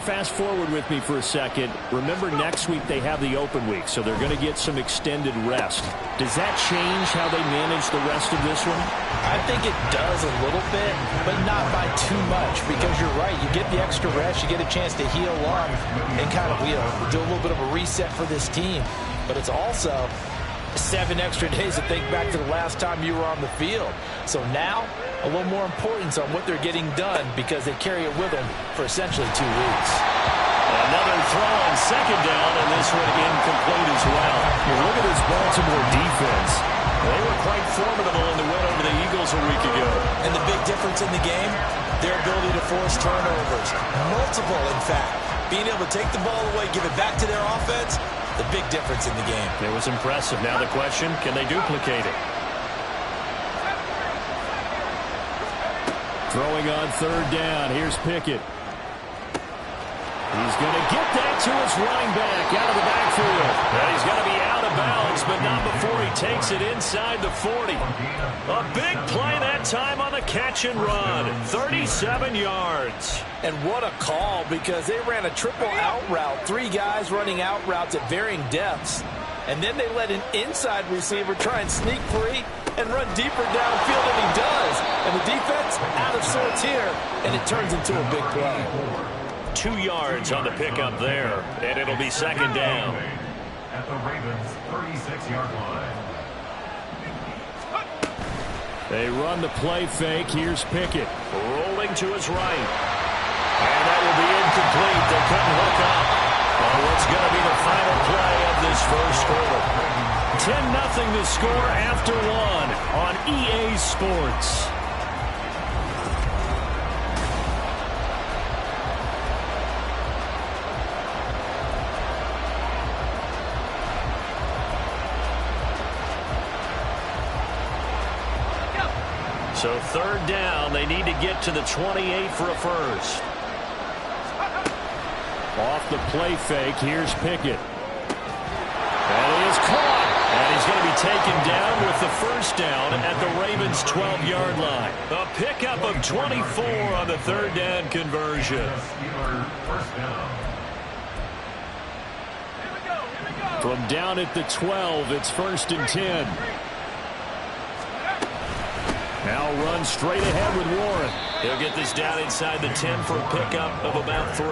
Fast forward with me for a second. Remember, next week they have the open week, so they're going to get some extended rest. Does that change how they manage the rest of this one? I think it does a little bit, but not by too much, because you're right. You get the extra rest, you get a chance to heal up and kind of, do a little bit of a reset for this team. But it's also 7 extra days to think back to the last time you were on the field. So now, a little more importance on what they're getting done because they carry it with them for essentially 2 weeks. Another throw on second down, and this one incomplete as well. You look at this Baltimore defense. They were quite formidable in the win over the Eagles a week ago. And the big difference in the game, their ability to force turnovers. Multiple, in fact. Being able to take the ball away, give it back to their offense, the big difference in the game. It was impressive. Now the question, can they duplicate it? Throwing on third down. Here's Pickett. He's going to get that to his running back out of the backfield. And he's going to be out of bounds, but not before he takes it inside the 40. A big play that time on the catch and run. 37 yards. And what a call, because they ran a triple out route. 3 guys running out routes at varying depths. And then they let an inside receiver try and sneak free and run deeper downfield, and he does. And the defense out of sorts here, and it turns into a big play. 2 yards on the pickup there, and it'll be second down. At the Ravens' 36-yard line. They run the play fake. Here's Pickett rolling to his right. And that will be incomplete. They couldn't hook up. And what's going to be the final play of this first quarter? 10-0 the score after 1 on EA Sports. So third down, they need to get to the 28 for a first. Off the play fake, here's Pickett. And he is caught. And he's going to be taken down with the first down at the Ravens' 12-yard line. A pickup of 24 on the third down conversion. From down at the 12, it's 1st and 10. Now run straight ahead with Warren. He'll get this down inside the 10 for a pickup of about 3.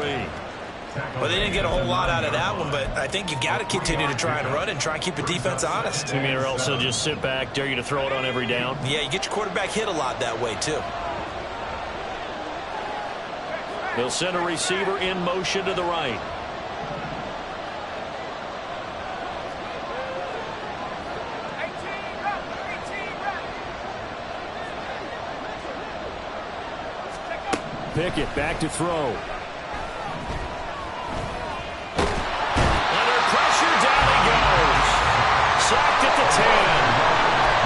Well, they didn't get a whole lot out of that one, but I think you got to continue to try and run and try and keep the defense honest. You mean or else they'll just sit back, dare you to throw it on every down? Yeah, you get your quarterback hit a lot that way, too. They'll send a receiver in motion to the right. Pickett back to throw. Under pressure, down he goes. Sacked at the 10.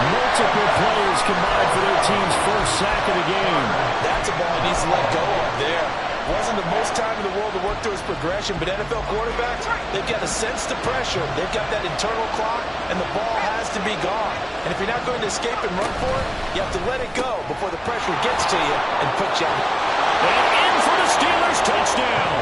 Multiple players combined for their team's first sack of the game. That's a ball he needs to let go of there. Wasn't the most time in the world to work through his progression, but NFL quarterbacks, they've got a sense to pressure. They've got that internal clock, and the ball has to be gone. And if you're not going to escape and run for it, you have to let it go before the pressure gets to you and puts you out. And in for the Steelers touchdown.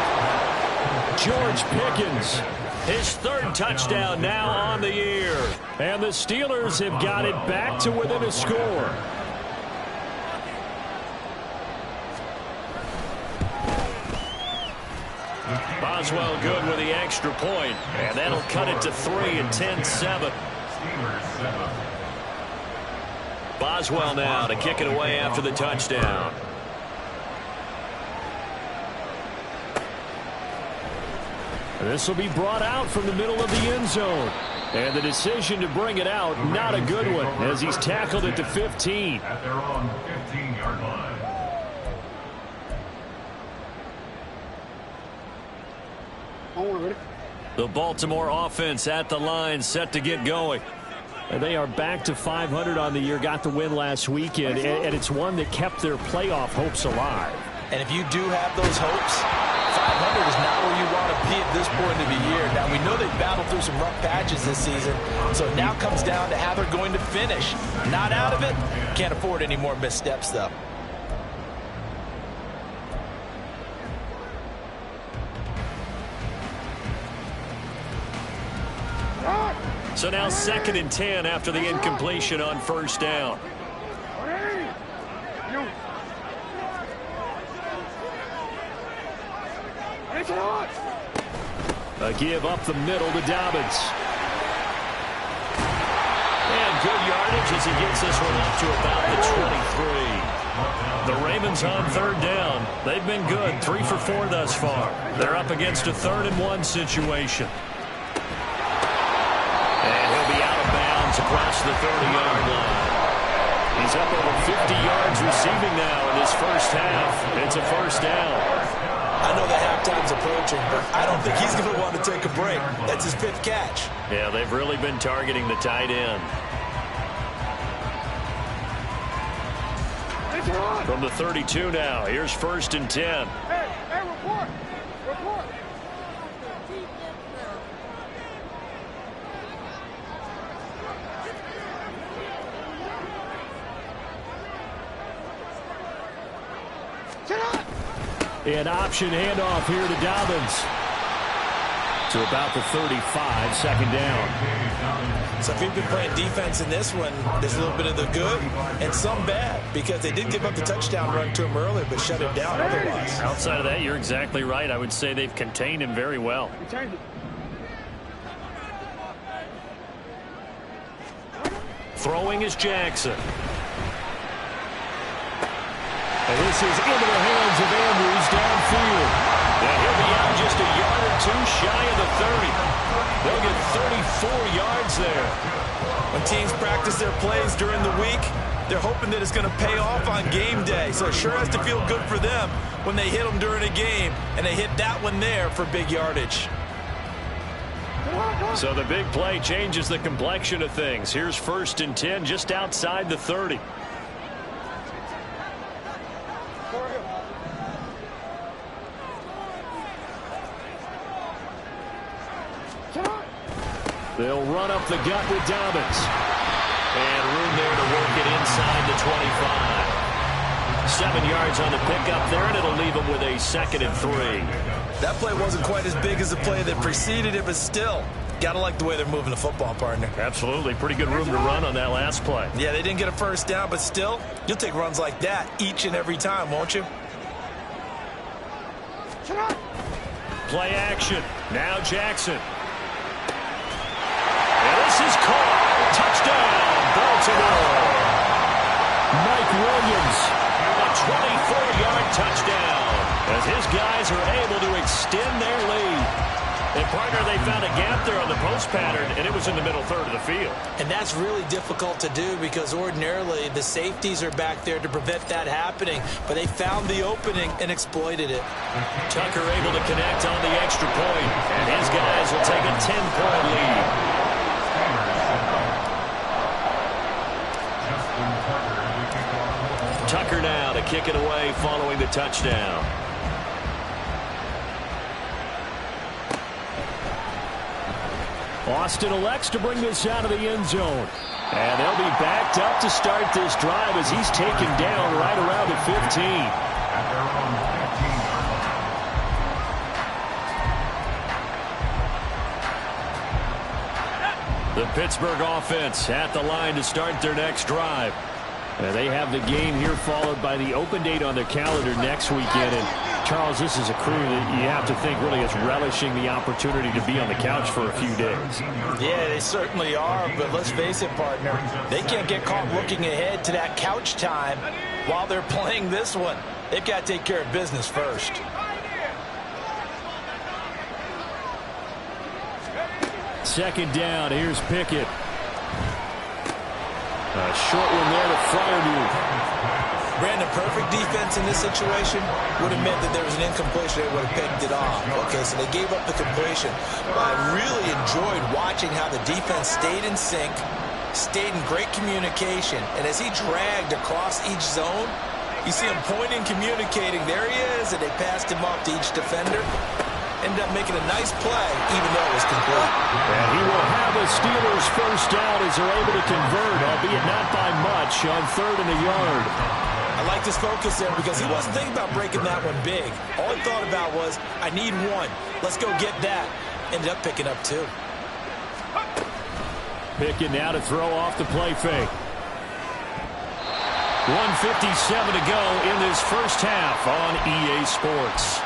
George Pickens, his 3rd touchdown now on the year. And the Steelers have got it back to within a score. Boswell good with the extra point, and that'll cut it to 3 and 10-7. Boswell now to kick it away after the touchdown. This will be brought out from the middle of the end zone. And the decision to bring it out, not a good one, as he's tackled at the 15. At their own 15-yard line. The Baltimore offense at the line, set to get going. And they are back to 500 on the year, got the win last weekend, and it's one that kept their playoff hopes alive. And if you do have those hopes, 500 is not where you want to be at this point of the year. Now, we know they've battled through some rough patches this season, so it now comes down to how they're going to finish. Not out of it. Can't afford any more missteps, though. So now 2nd and 10 after the incompletion on 1st down. A give up the middle to Dobbins. And good yardage as he gets this one up to about the 23. The Ravens on 3rd down. They've been good, 3 for 4 thus far. They're up against a 3rd and 1 situation. And he'll be out of bounds across the 30-yard line. He's up over 50 yards receiving now in his first half. It's a 1st down. I know the halftime's approaching, but I don't think he's going to want to take a break. That's his 5th catch. Yeah, they've really been targeting the tight end. From the 32 now, here's 1st and 10. Hey, report! Report! An option handoff here to Dobbins. To about the 35, 2nd down. So if you've been playing defense in this one, there's a little bit of the good and some bad, because they did give up the touchdown run to him earlier, but shut him down otherwise. Outside of that, you're exactly right. I would say they've contained him very well. Throwing is Jackson. And this is into the hands of Andrews downfield. And he'll be out just a yard or 2 shy of the 30. They'll get 34 yards there. When teams practice their plays during the week, they're hoping that it's going to pay off on game day. So it sure has to feel good for them when they hit them during a game, and they hit that one there for big yardage. So the big play changes the complexion of things. Here's 1st and 10 just outside the 30. They'll run up the gut with Dobbins. And room there to work it inside the 25. 7 yards on the pickup there, and it'll leave them with a 2nd and 3. That play wasn't quite as big as the play that preceded it, but still, got to like the way they're moving the football, partner. Absolutely. Pretty good room to run on that last play. Yeah, they didn't get a 1st down, but still, you'll take runs like that each and every time, won't you? Play action. Now Jackson. And this is caught. Touchdown, Baltimore. Mike Williams, a 24-yard touchdown, as his guys are able to extend their lead. And, partner, they found a gap there on the post pattern, and it was in the middle 3rd of the field. And that's really difficult to do, because ordinarily the safeties are back there to prevent that happening. But they found the opening and exploited it. Tucker able to connect on the extra point, and his guys will take a 10-point lead. Tucker now to kick it away following the touchdown. Austin elects to bring this out of the end zone. And they'll be backed up to start this drive as he's taken down right around the 15. The Pittsburgh offense at the line to start their next drive. And they have the game here followed by the open date on their calendar next weekend. And Charles, this is a crew that you have to think really is relishing the opportunity to be on the couch for a few days. Yeah, they certainly are, but let's face it, partner, they can't get caught looking ahead to that couch time while they're playing this one. They've got to take care of business first. Second down, here's Pickett. A short one there to Freiermuth. Brandon, perfect defense in this situation would have meant that there was an incompletion. They would have picked it off. Okay, so they gave up the completion. But I really enjoyed watching how the defense stayed in sync, stayed in great communication. And as he dragged across each zone, you see him pointing, communicating. There he is, and they passed him off to each defender. Ended up making a nice play, even though it was complete. And he will have a Steelers first down as they're able to convert, albeit not by much, on 3rd and a yard. I like his focus there because he wasn't thinking about breaking that one big. All he thought about was, I need one. Let's go get that. Ended up picking up 2. Pickett now to throw off the play fake. 1:57 to go in this first half on EA Sports.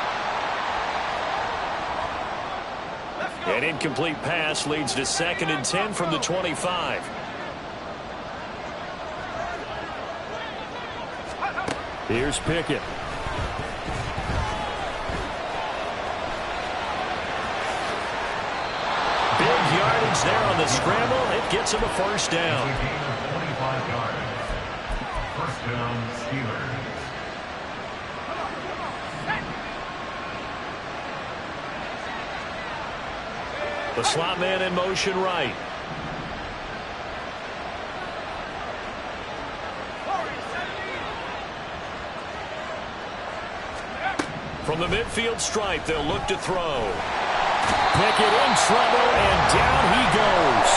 An incomplete pass leads to 2nd and 10 from the 25. Here's Pickett. Big yardage there on the scramble. It gets him a first down. 25 yards. First down, Steelers. The slot man in motion right. From the midfield stripe, they'll look to throw. Pickett in trouble, and down he goes.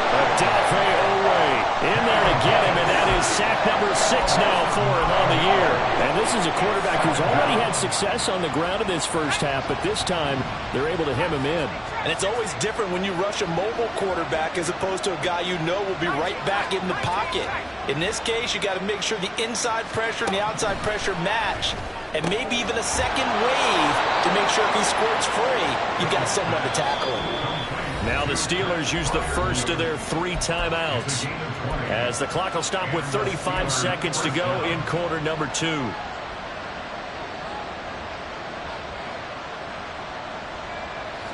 Odafe Oweh in there to get him, and that is sack number 6 now for him on the year. And this is a quarterback who's already had success on the ground in this first half, but this time they're able to hem him in. And it's always different when you rush a mobile quarterback as opposed to a guy you know will be right back in the pocket. In this case, you got to make sure the inside pressure and the outside pressure match, and maybe even a second wave to make sure if he squirts free, you've got someone to tackle him. Now the Steelers use the first of their 3 timeouts as the clock will stop with 35 seconds to go in quarter number 2.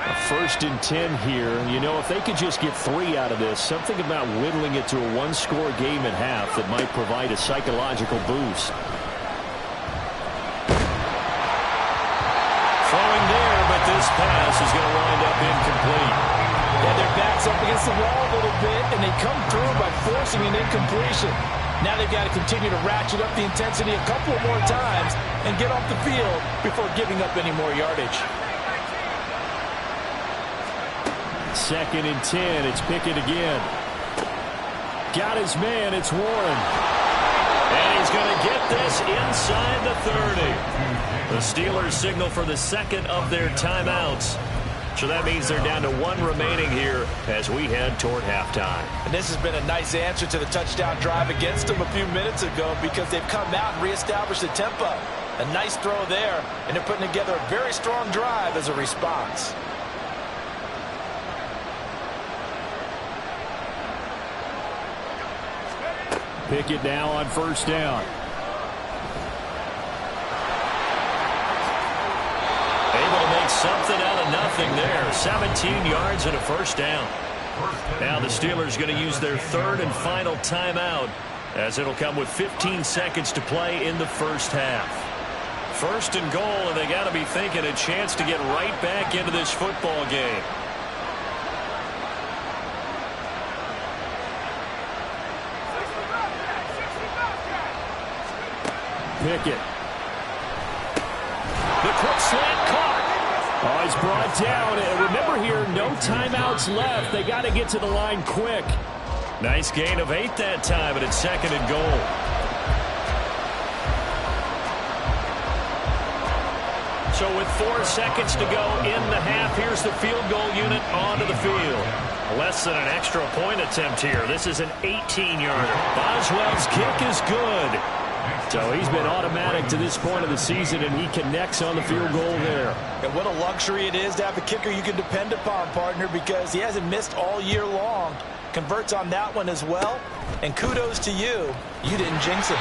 A 1st and 10 here. You know, if they could just get 3 out of this, something about whittling it to a 1-score game at half that might provide a psychological boost. Throwing there, but this pass is going to wind up incomplete. Yeah, their back's up against the wall a little bit, and they come through by forcing an incompletion. Now they've got to continue to ratchet up the intensity a couple more times and get off the field before giving up any more yardage. 2nd and 10. It's Pickett again. Got his man. It's Warren. And he's going to get this inside the 30. The Steelers signal for the 2nd of their timeouts. So that means they're down to 1 remaining here as we head toward halftime. And this has been a nice answer to the touchdown drive against them a few minutes ago because they've come out and reestablished the tempo. A nice throw there, and they're putting together a very strong drive as a response. Pickett now on 1st down. Able to make something out of nothing there. 17 yards and a first down. Now the Steelers going to use their 3rd and final timeout as it'll come with 15 seconds to play in the first half. 1st and goal, and they got to be thinking a chance to get right back into this football game. Pickett. The quick slant caught. Oh, he's brought down. And remember here, no timeouts left. They got to get to the line quick. Nice gain of 8 that time, and it's 2nd and goal. So with 4 seconds to go in the half, here's the field goal unit onto the field. Less than an extra point attempt here. This is an 18-yarder. Boswell's kick is good. So he's been automatic to this point of the season, and he connects on the field goal there. And what a luxury it is to have a kicker you can depend upon, partner, because he hasn't missed all year long. Converts on that one as well. And kudos to you. You didn't jinx him.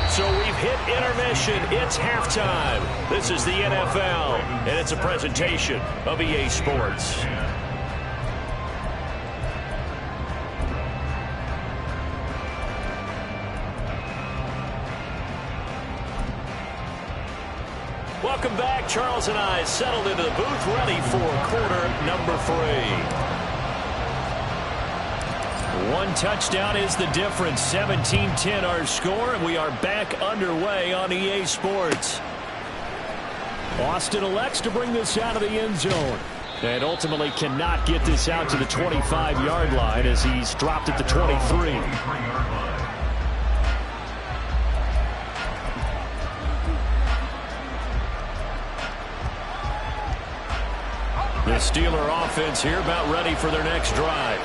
So we've hit intermission. It's halftime. This is the NFL, and it's a presentation of EA Sports. Welcome back. Charles and I settled into the booth, ready for quarter number 3. 1 touchdown is the difference. 17-10 our score, and we are back underway on EA Sports. Austin elects to bring this out of the end zone, and ultimately cannot get this out to the 25-yard line as he's dropped at the 23. The Steeler offense here about ready for their next drive.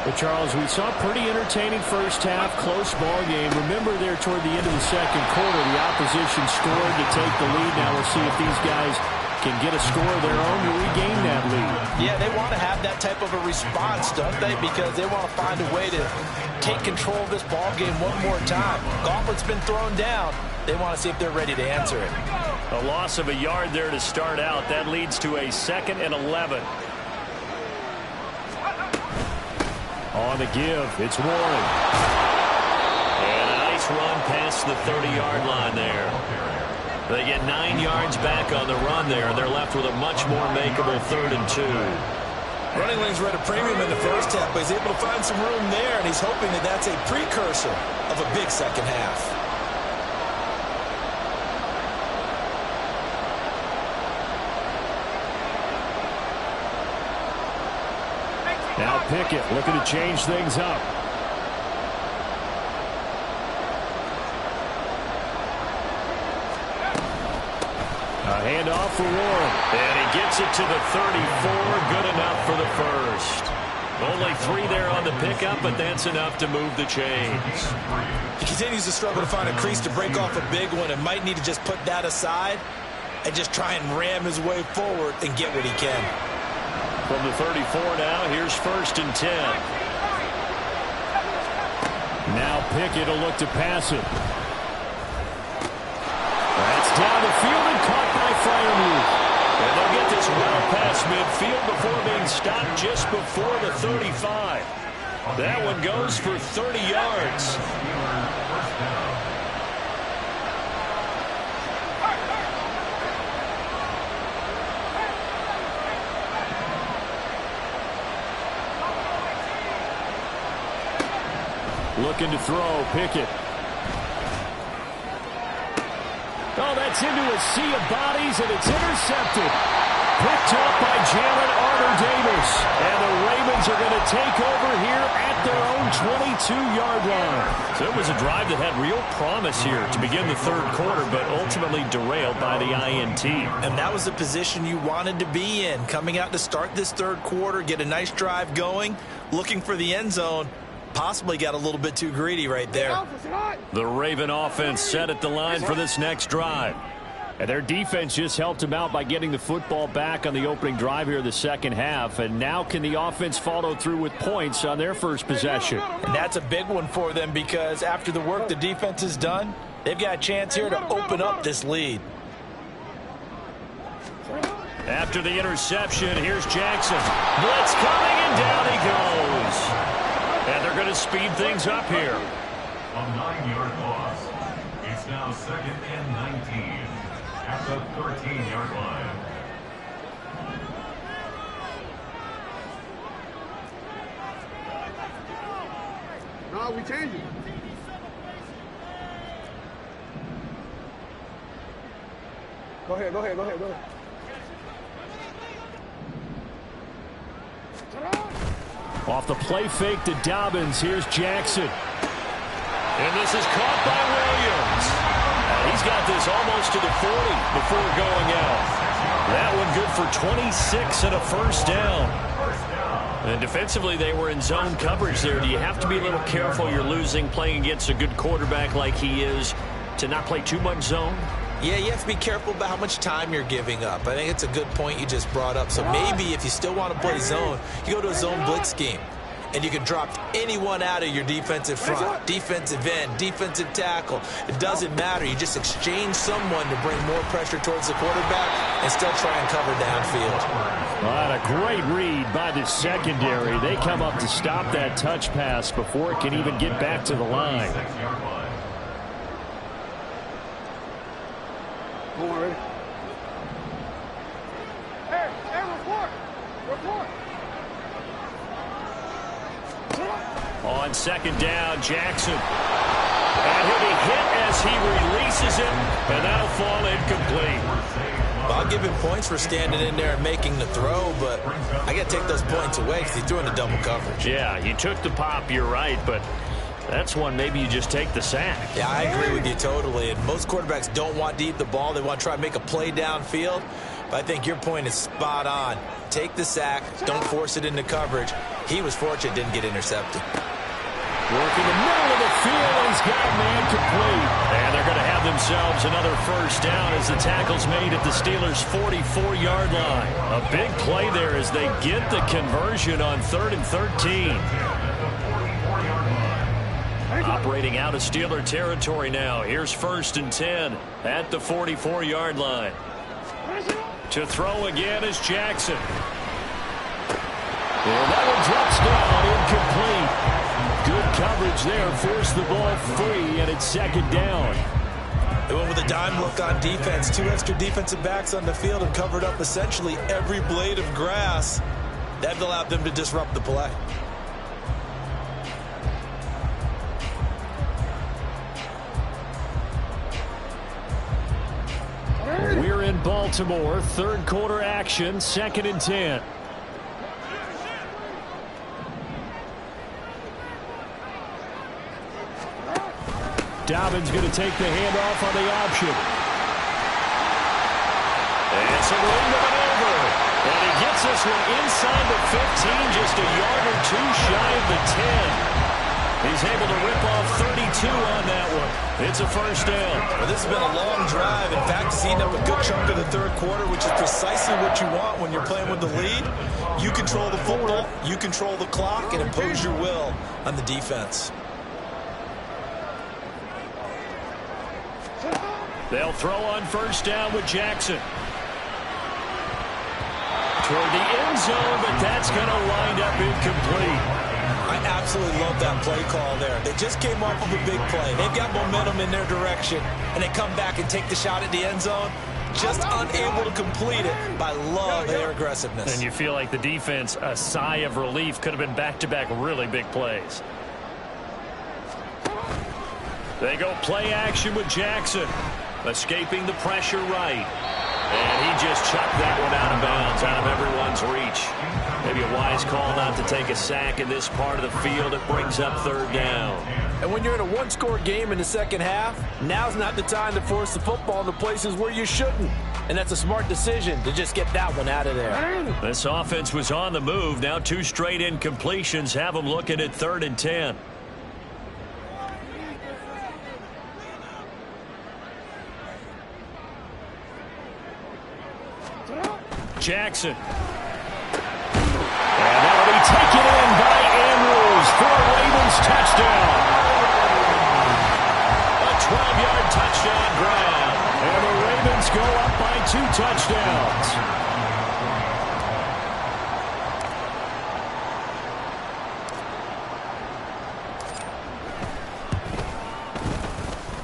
Well, Charles, we saw a pretty entertaining first half, close ball game. Remember there toward the end of the second quarter, the opposition scored to take the lead. Now we'll see if these guys can get a score of their own to regain that lead. Yeah, they want to have that type of a response, don't they? Because they want to find a way to take control of this ball game one more time. Gauntlet's been thrown down. They want to see if they're ready to answer it. A loss of a yard there to start out. That leads to a 2nd and 11. On the give, it's Warren. And a nice run past the 30-yard line there. They get 9 yards back on the run there, and they're left with a much more makeable 3rd and 2. Running lanes were at a premium in the first half, but he's able to find some room there, and he's hoping that that's a precursor of a big second half. Now Pickett looking to change things up. A handoff for Warren. And he gets it to the 34. Good enough for the first. Only 3 there on the pickup, but that's enough to move the chains. He continues to struggle to find a crease to break off a big one and might need to just put that aside and just try and ram his way forward and get what he can. From the 34 now, here's 1st and 10. Now Pickett will look to pass it. That's down the field and caught by Freiermuth. And they'll get this well past midfield before being stopped just before the 35. That one goes for 30 yards. Looking to throw, Pickett. Oh, that's into a sea of bodies, and it's intercepted. Picked up by Jalen Armour-Davis. And the Ravens are going to take over here at their own 22-yard line. So it was a drive that had real promise here to begin the 3rd quarter, but ultimately derailed by the INT. And that was the position you wanted to be in. Coming out to start this 3rd quarter, get a nice drive going, looking for the end zone. Possibly got a little bit too greedy right there. The Raven offense set at the line for this next drive. And their defense just helped them out by getting the football back on the opening drive here in the second half. And now can the offense follow through with points on their first possession? And that's a big one for them because after the work the defense has done, they've got a chance here to open up this lead. After the interception, here's Jackson. Blitz coming, and down he goes. And they're going to speed things up here. A 9-yard loss. It's now 2nd and 19 at the 13-yard line. No, we changed it. Go ahead. Off the play fake to Dobbins. Here's Jackson. And this is caught by Williams. And he's got this almost to the 40 before going out. That one good for 26 and a first down. And defensively, they were in zone coverage there. Do you have to be a little careful? You're losing, playing against a good quarterback like he is, to not play too much zone? Yeah, you have to be careful about how much time you're giving up. I think it's a good point you just brought up. So maybe if you still want to play zone, you go to a zone blitz scheme. And you can drop anyone out of your defensive front, defensive end, defensive tackle. It doesn't matter. You just exchange someone to bring more pressure towards the quarterback and still try and cover downfield. Well, a great read by the secondary. They come up to stop that touch pass before it can even get back to the line. Come on, ready? Hey, report. On 2nd down, Jackson. And he'll be hit as he releases it, and that'll fall incomplete. Well, I'll give him points for standing in there and making the throw, but I got to take those points away because he threw into double coverage. Yeah, you took the pop, you're right, but that's one maybe you just take the sack. Yeah, I agree with you totally. And most quarterbacks don't want to eat the ball. They want to try to make a play downfield. I think your point is spot on. Take the sack. Don't force it into coverage. He was fortunate didn't get intercepted. Working the middle of the field. He's got a man complete. And they're going to have themselves another first down as the tackle's made at the Steelers' 44-yard line. A big play there as they get the conversion on 3rd and 13. Operating out of Steeler territory now. Here's 1st and 10 at the 44-yard line. To throw again is Jackson. And that one drops down, incomplete. Good coverage there, forced the ball free, and it's 2nd down. They went with a dime look on defense. 2 extra defensive backs on the field and covered up essentially every blade of grass. That allowed them to disrupt the play. We're in Baltimore. 3rd quarter action. 2nd and 10. Dobbins going to take the handoff on the option. It's a room to maneuver. And he gets this one inside the 15, just a yard or 2 shy of the 10. He's able to rip off 32 on that one. It's a first down. Well, this has been a long drive. In fact, it's eaten up a good chunk of the 3rd quarter, which is precisely what you want when you're playing with the lead. You control the football, you control the clock, and impose your will on the defense. They'll throw on first down with Jackson. Toward the end zone, but that's going to wind up incomplete. I absolutely love that play call there. They just came off of a big play. They've got momentum in their direction, and they come back and take the shot at the end zone, just unable to complete it. But I love their aggressiveness. And you feel like the defense, a sigh of relief, could have been back-to-back really big plays. They go play action with Jackson. Escaping the pressure right. And he just chucked that one out of bounds, out of everyone's reach. Maybe a wise call not to take a sack in this part of the field. It brings up 3rd down. And when you're in a one-score game in the second half, now's not the time to force the football into places where you shouldn't. And that's a smart decision to just get that one out of there. This offense was on the move. Now 2 straight incompletions have them looking at 3rd and 10. Jackson. And that'll be taken in by Andrews for a Ravens touchdown. A 12-yard touchdown grab. And the Ravens go up by 2 touchdowns.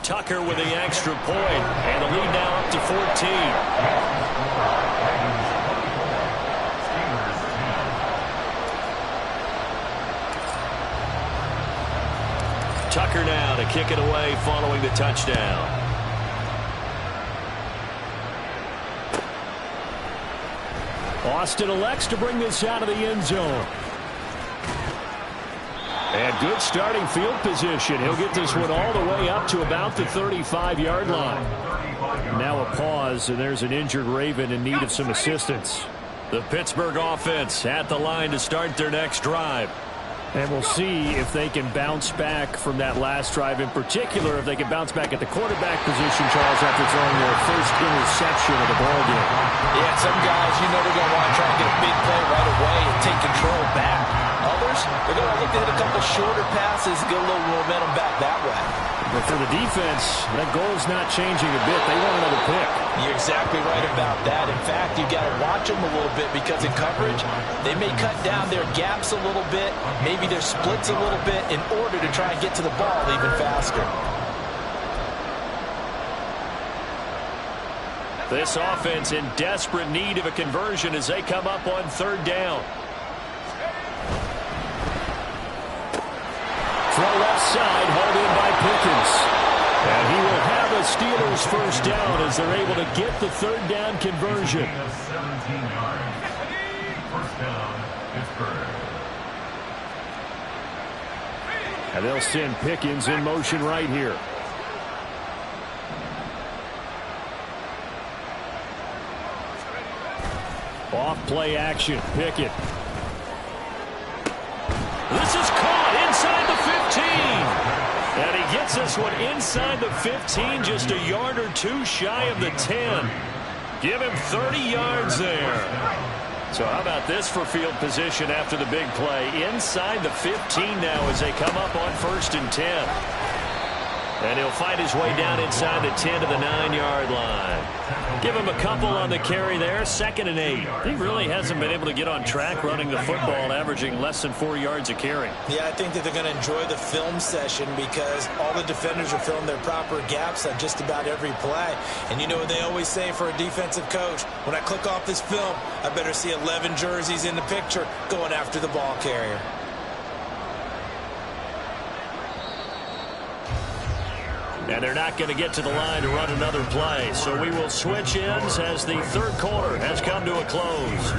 Tucker with the extra point. And the lead now up to 14. Tucker now to kick it away following the touchdown. Austin elects to bring this out of the end zone. And good starting field position. He'll get this one all the way up to about the 35-yard line. Now a pause, and there's an injured Raven in need of some assistance. The Pittsburgh offense at the line to start their next drive. And we'll see if they can bounce back from that last drive. In particular, if they can bounce back at the quarterback position, Charles, after throwing their first interception of the ballgame. Yeah, some guys, you know they're going to want to try and get a big play right away and take control back. Others, they're going to look to hit a couple shorter passes, get a little momentum back that way. But for the defense, that goal's not changing a bit. They want another pick. You're exactly right about that. In fact, you've got to watch them a little bit because in coverage, they may cut down their gaps a little bit, maybe their splits a little bit in order to try and get to the ball even faster. This offense in desperate need of a conversion as they come up on 3rd down. Throw left side, hauled in by Pickens. And he will have a Steelers first down as they're able to get the 3rd down conversion. 17 yards. First down, Pittsburgh. And they'll send Pickens in motion right here. Off play action. Pickett. This is caught inside the 15. And he gets this one inside the 15, just a yard or two shy of the 10. Give him 30 yards there. So how about this for field position after the big play? Inside the 15 now as they come up on 1st and 10. And he'll fight his way down inside the 10 to the 9-yard line. Give him a couple on the carry there. 2nd and 8. He really hasn't been able to get on track running the football, averaging less than 4 yards a carry. Yeah, I think that they're going to enjoy the film session because all the defenders are filling their proper gaps on just about every play. And you know what they always say for a defensive coach? When I click off this film, I better see 11 jerseys in the picture going after the ball carrier. And they're not going to get to the line to run another play. So we will switch ends as the 3rd quarter has come to a close.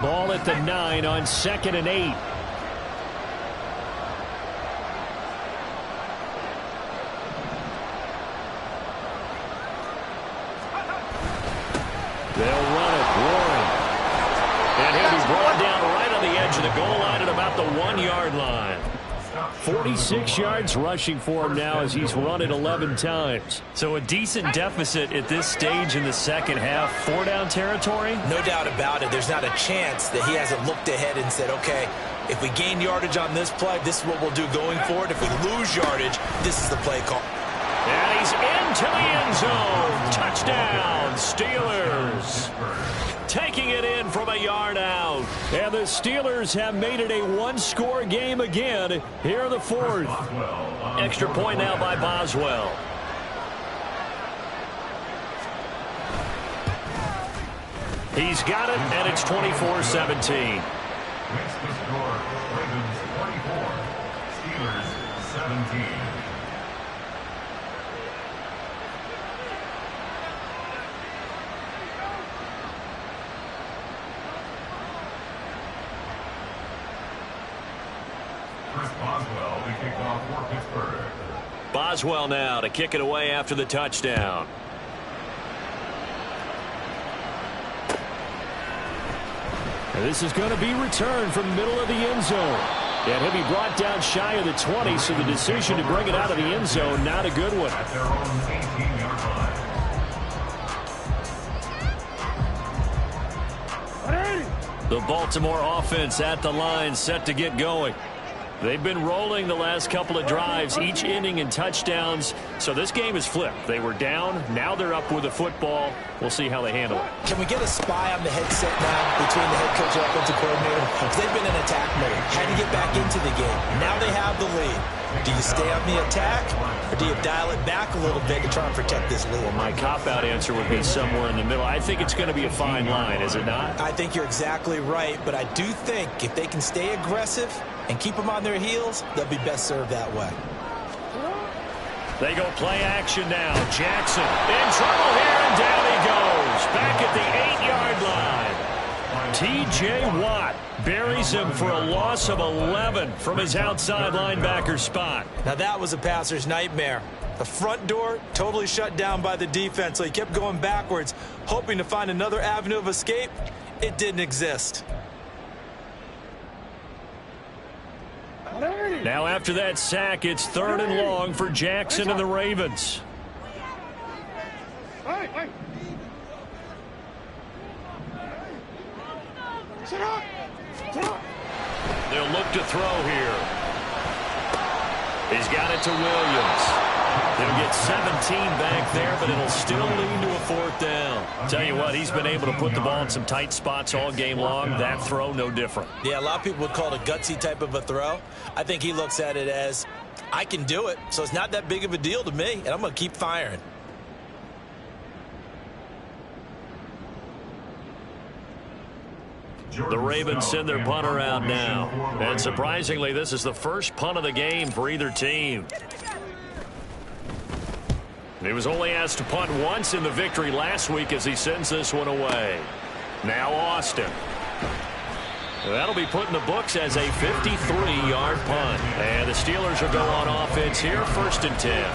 Ball at the 9 on 2nd and 8. They'll run it. Warren. And he'll be brought down right on the edge of the goal line at about the 1-yard line. 46 yards rushing for him now as he's run it 11 times. So a decent deficit at this stage in the second half. 4-down territory? No doubt about it. There's not a chance that he hasn't looked ahead and said, okay, if we gain yardage on this play, this is what we'll do going forward. If we lose yardage, this is the play call. And he's into the end zone. Touchdown, Steelers. Taking it in from a yard out. And the Steelers have made it a one-score game again here in the 4th. Extra point now by Boswell. He's got it, and it's 24-17. Makes the score Ravens 24, Steelers 17. Chris Boswell to kick off for Pittsburgh. Boswell now to kick it away after the touchdown. And this is going to be returned from the middle of the end zone. And he'll be brought down shy of the 20, so the decision to bring it out of the end zone, not a good one. At their own 18-yard line. The Baltimore offense at the line, set to get going. They've been rolling the last couple of drives, each inning in touchdowns. So this game is flipped. They were down. Now they're up with the football. We'll see how they handle it. Can we get a spy on the headset now between the head coach and offensive coordinator? Because they've been in attack mode. Had to get back into the game. Now they have the lead. Do you stay on the attack, or do you dial it back a little bit to try and protect this lead? Well, my cop-out answer would be somewhere in the middle. I think it's going to be a fine line, is it not? I think you're exactly right, but I do think if they can stay aggressive and keep them on their heels, they'll be best served that way. They go play action now. Jackson in trouble here, and down he goes. Back at the 8-yard line. T.J. Watt buries him for a loss of 11 from his outside linebacker spot. Now that was a passer's nightmare. The front door totally shut down by the defense, so he kept going backwards, hoping to find another avenue of escape. It didn't exist. Now after that sack, it's 3rd and long for Jackson and the Ravens. Hey. Sit up. They'll look to throw here. He's got it to Williams. They'll get 17 back there, but it'll still lead to a 4th down. Tell you what, he's been able to put the ball in some tight spots all game long. That throw, no different. Yeah, a lot of people would call it a gutsy type of a throw. I think he looks at it as, I can do it, so it's not that big of a deal to me, and I'm going to keep firing. The Ravens send their punter out now. And surprisingly, this is the first punt of the game for either team. He was only asked to punt once in the victory last week as he sends this one away. Now Austin. That'll be put in the books as a 53-yard punt. And the Steelers will go on offense here, 1st and 10.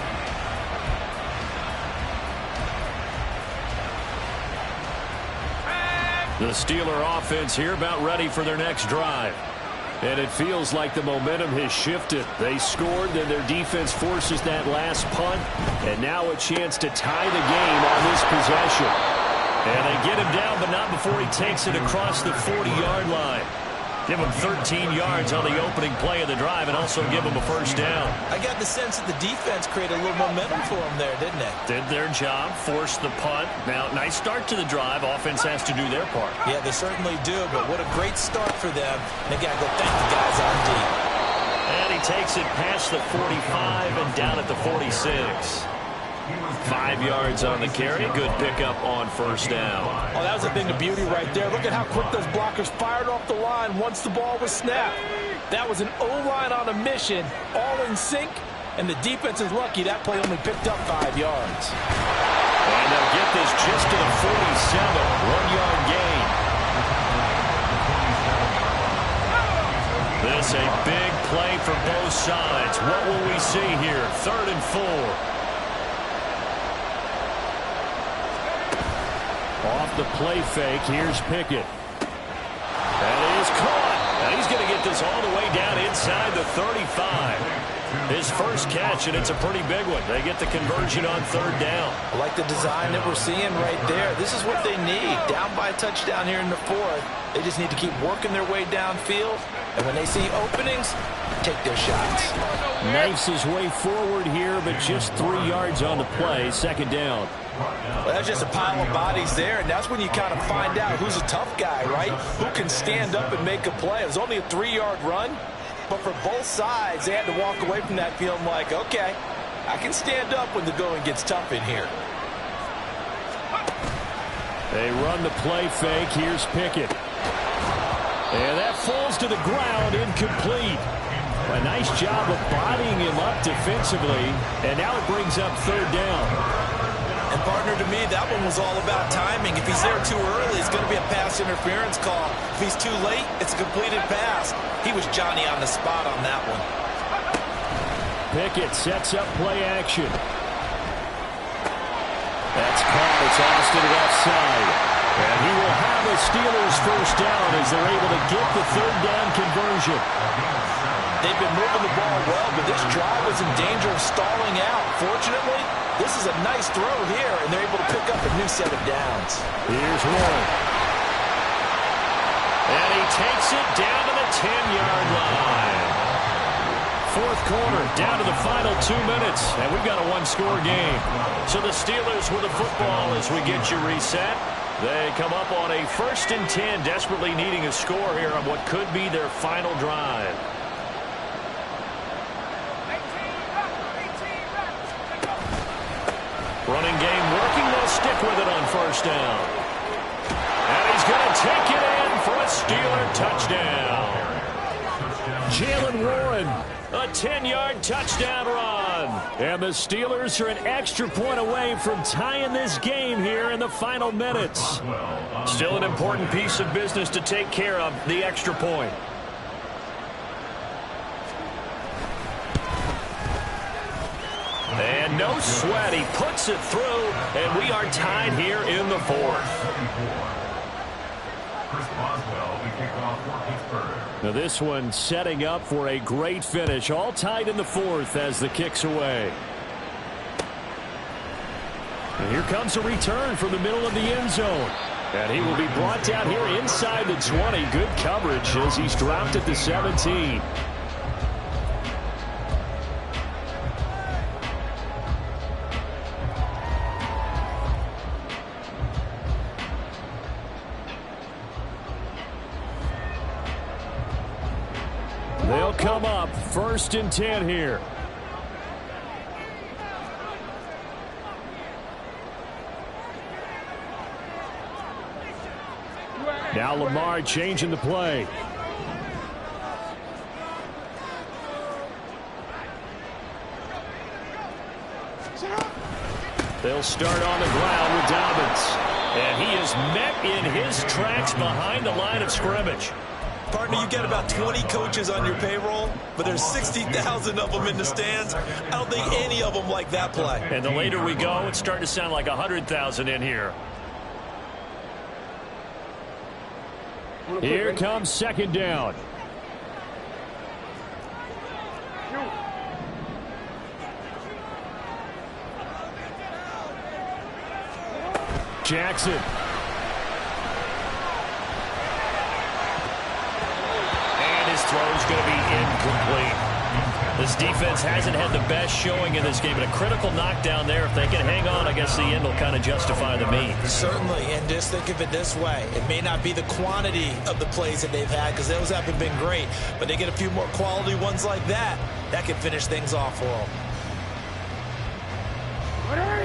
The Steeler offense here about ready for their next drive. And it feels like the momentum has shifted. They scored, then their defense forces that last punt. And now a chance to tie the game on this possession. And they get him down, but not before he takes it across the 40-yard line. Give him 13 yards on the opening play of the drive and also give him a 1st down. I got the sense that the defense created a little momentum for him there, didn't they? Did their job, forced the punt. Now, nice start to the drive. Offense has to do their part. Yeah, they certainly do, but what a great start for them. They got to go thank the guys on D. And he takes it past the 45 and down at the 46. 5 yards on the carry. Good pickup on 1st down. Oh, that was a thing of beauty right there. Look at how quick those blockers fired off the line once the ball was snapped. That was an O-line on a mission, all in sync, and the defense is lucky that play only picked up 5 yards. And they'll get this just to the 47. 1-yard gain. This a big play for both sides. What will we see here? 3rd and 4. Off the play fake, here's Pickett. That is caught. And he's going to get this all the way down inside the 35. His first catch, and it's a pretty big one. They get the conversion on 3rd down. I like the design that we're seeing right there. This is what they need. Down by a touchdown here in the 4th. They just need to keep working their way downfield. And when they see openings, take their shots. Knifes his way forward here, but just 3 yards on the play. 2nd down. Well, that's just a pile of bodies there, and that's when you kind of find out who's a tough guy, right? Who can stand up and make a play. It was only a 3-yard run, but for both sides, they had to walk away from that feeling like, okay, I can stand up when the going gets tough in here. They run the play fake. Here's Pickett. And that falls to the ground, incomplete. A nice job of bodying him up defensively, and now it brings up 3rd down. And partner, to me, that one was all about timing. If he's there too early, it's going to be a pass interference call. If he's too late, it's a completed pass. He was Johnny on the spot on that one. Pickett sets up play action. That's caught. It's Austin left side. And he will have the Steelers 1st down as they're able to get the 3rd down conversion. They've been moving the ball well, but this drive was in danger of stalling out. Fortunately, this is a nice throw here, and they're able to pick up a new set of downs. Here's Warren. And he takes it down to the 10-yard line. 4th quarter, down to the final 2 minutes, and we've got a 1-score game. So the Steelers with the football as we get you reset. They come up on a 1st and 10, desperately needing a score here on what could be their final drive. Running game working. They'll stick with it on 1st down. And he's going to take it in for a Steeler touchdown. Jaylen Warren, a 10-yard touchdown run. And the Steelers are an extra point away from tying this game here in the final minutes. Still an important piece of business to take care of, the extra point. And no sweat. He puts it through, and we are tied here in the 4th. Now this one setting up for a great finish. All tied in the 4th as the kick's away. And here comes a return from the middle of the end zone. And he will be brought down here inside the 20. Good coverage as he's dropped at the 17. They'll come up 1st and 10 here. Now Lamar changing the play. They'll start on the ground with Dobbins. And he is met in his tracks behind the line of scrimmage. Partner, you get about 20 coaches on your payroll, but there's 60,000 of them in the stands. I don't think any of them like that play. And the later we go, it's starting to sound like 100,000 in here. Here comes second down. Jackson. And his throw's going to be incomplete. This defense hasn't had the best showing in this game, but a critical knockdown there. If they can hang on, I guess the end will kind of justify the means. Certainly, and just think of it this way. It may not be the quantity of the plays that they've had, because those haven't been great, but they get a few more quality ones like that. That can finish things off for them.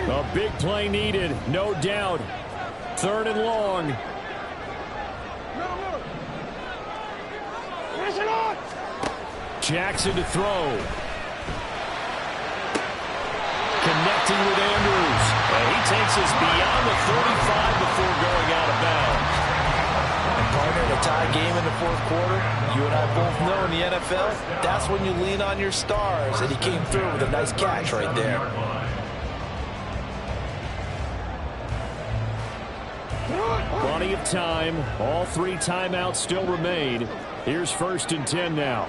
A big play needed, no doubt. Third and long. Jackson to throw. Connecting with Andrews. And he takes us beyond the 35 before going out of bounds. And partner, in a tie game in the fourth quarter, you and I both know in the NFL, that's when you lean on your stars. And he came through with a nice catch right there. Plenty of time. All 3 timeouts still remain. Here's 1st and 10 now.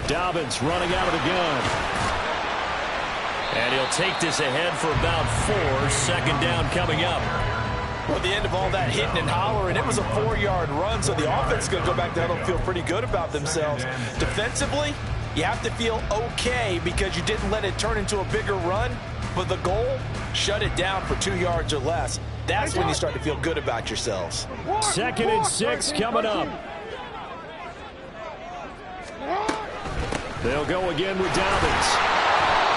Dobbins running out of the gun. And he'll take this ahead for about 4. Second down coming up. Well, at the end of all that hitting and hollering, it was a 4-yard run, so the offense is going to go back down and feel pretty good about themselves. Defensively, you have to feel okay because you didn't let it turn into a bigger run, but the goal, shut it down for 2 yards or less. That's when you start to feel good about yourselves. 2nd and 6 coming up. They'll go again with Dobbins.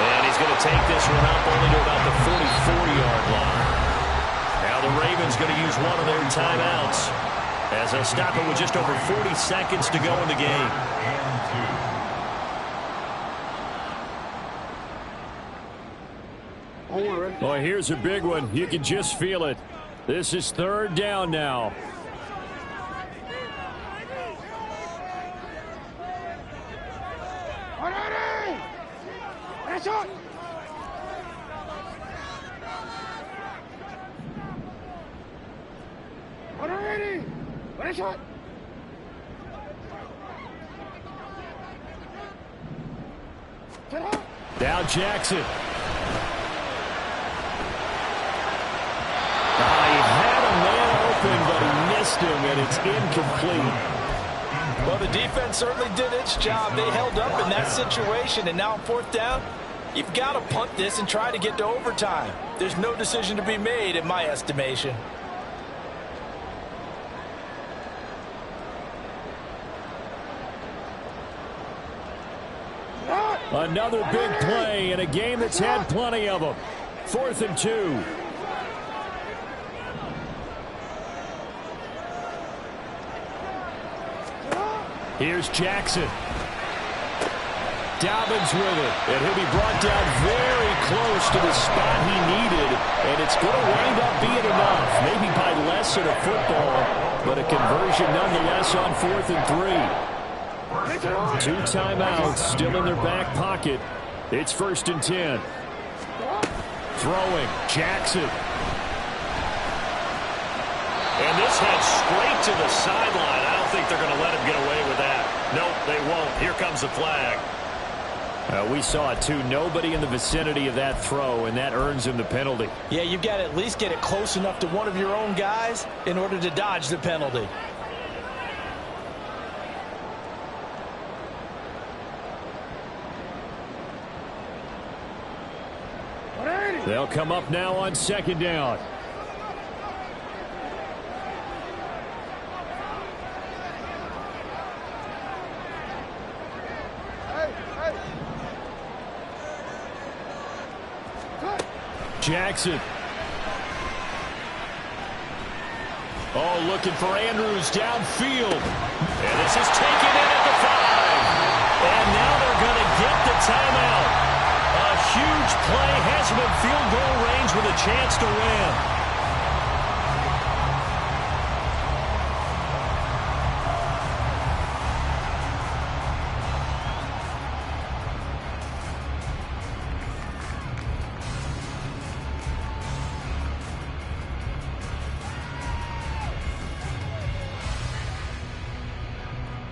And he's going to take this one up only to about the 44-yard line. Now the Ravens going to use one of their timeouts as they'll stop it with just over 40 seconds to go in the game. Well, here's a big one. You can just feel it. This is 3rd down now. Now Jackson. He had a man open, but he missed him, and it's incomplete. Well, the defense certainly did its job. They held up in that situation, and now on 4th down, you've got to punt this and try to get to overtime. There's no decision to be made, in my estimation. Another big play in a game that's had plenty of them. 4th and 2. Here's Jackson. Dobbins with it, and he'll be brought down very close to the spot he needed, and it's going to wind up being enough, maybe by less than a football, but a conversion nonetheless on 4th and 3. 2 timeouts still in their back pocket. It's 1st and 10. Throwing, Jackson. And this heads straight to the sideline. I don't think they're going to let him get away with that. Nope, they won't. Here comes the flag. We saw it, too. Nobody in the vicinity of that throw, and that earns him the penalty. Yeah, you've got to at least get it close enough to one of your own guys in order to dodge the penalty. They'll come up now on 2nd down. Jackson. Oh, looking for Andrews downfield. And this is taken in at the 5. And now they're going to get the timeout. A huge play has him in field goal range with a chance to win.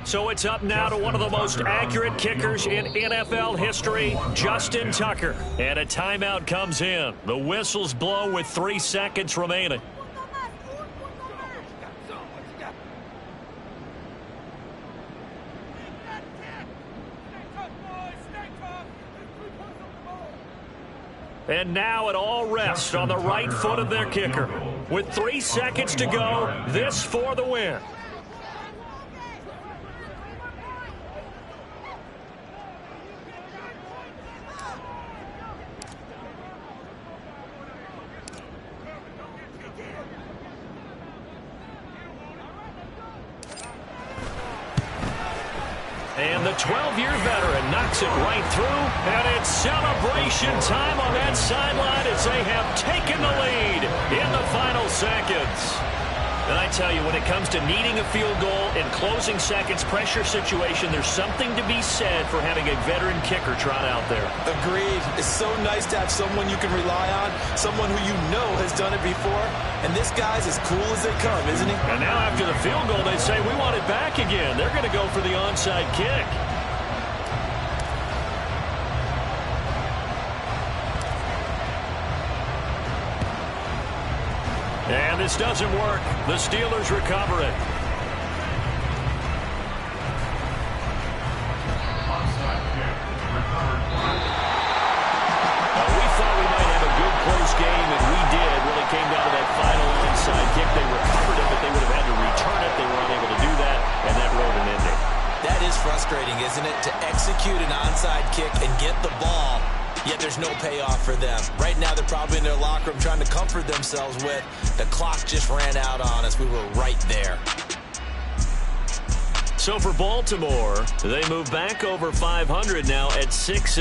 So it's up now to one of the most accurate kickers in NFL history, Justin Tucker. And a timeout comes in. The whistles blow with 3 seconds remaining. And now it all rests on the right foot of their kicker. With 3 seconds to go, this for the win. And the 12-year veteran knocks it right through, and it's celebration time on that sideline as they have taken the lead in the final seconds. And I tell you, when it comes to needing a field goal in closing seconds pressure situation, there's something to be said for having a veteran kicker trot out there. Agreed. It's so nice to have someone you can rely on, someone who you know has done it before. And this guy's as cool as they come, isn't he? And now after the field goal, they say, we want it back again. They're going to go for the onside kick. And this doesn't work. The Steelers recover it. Onside kick recovered. We thought we might have a good close game, and we did. When it came down to that final onside kick, they recovered it, but they would have had to return it. They were unable to do that, and that wrote an ending. That is frustrating, isn't it? To execute an onside kick and get the ball, yet there's no payoff for them. Right now, they're probably in their locker room trying to comfort themselves with, the clock just ran out on us. We were right there. So for Baltimore, they move back over 500 now at 6.